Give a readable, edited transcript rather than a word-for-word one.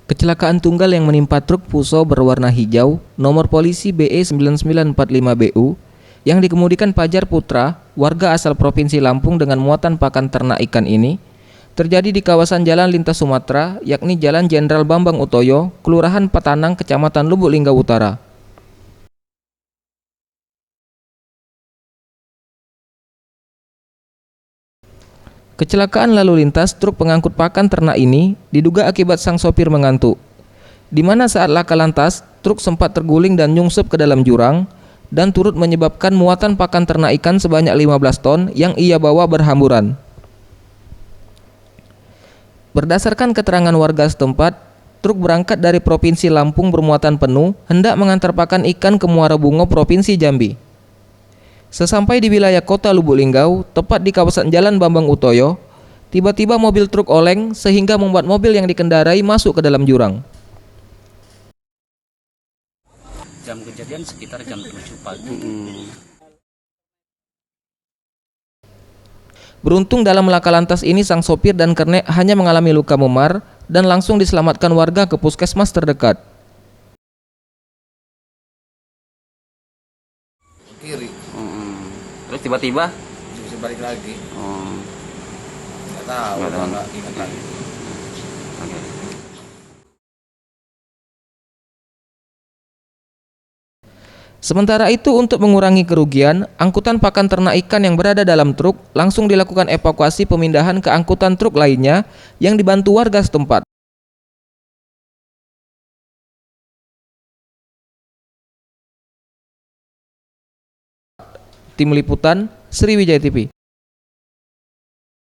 Kecelakaan tunggal yang menimpa truk Fuso berwarna hijau, nomor polisi BE9945BU, yang dikemudikan Fajar Putra, warga asal Provinsi Lampung dengan muatan pakan ternak ikan ini, terjadi di kawasan Jalan Lintas Sumatera, yakni Jalan Jenderal Bambang Utoyo, Kelurahan Petanang, Kecamatan Lubuk Linggau Utara. Kecelakaan lalu lintas truk pengangkut pakan ternak ini diduga akibat sang sopir mengantuk, di mana saat laka lantas truk sempat terguling dan nyungsep ke dalam jurang dan turut menyebabkan muatan pakan ternak ikan sebanyak 15 ton yang ia bawa berhamburan. Berdasarkan keterangan warga setempat, truk berangkat dari Provinsi Lampung bermuatan penuh hendak mengantar pakan ikan ke Muara Bungo, Provinsi Jambi. Sesampai di wilayah kota Lubuk Linggau, tepat di kawasan Jalan Bambang Utoyo, tiba-tiba mobil truk oleng sehingga membuat mobil yang dikendarai masuk ke dalam jurang. Jam kejadian sekitar jam 7 pagi. Beruntung dalam laka lantas ini sang sopir dan kernet hanya mengalami luka memar dan langsung diselamatkan warga ke puskesmas terdekat. Kiri, Terus tiba-tiba bisa balik lagi. oh, Nggak tahu, Nggak tahu. nggak ingat lagi. oke. Sementara itu, untuk mengurangi kerugian, angkutan pakan ternak ikan yang berada dalam truk langsung dilakukan evakuasi pemindahan ke angkutan truk lainnya yang dibantu warga setempat. Tim Liputan, Sriwijaya TV.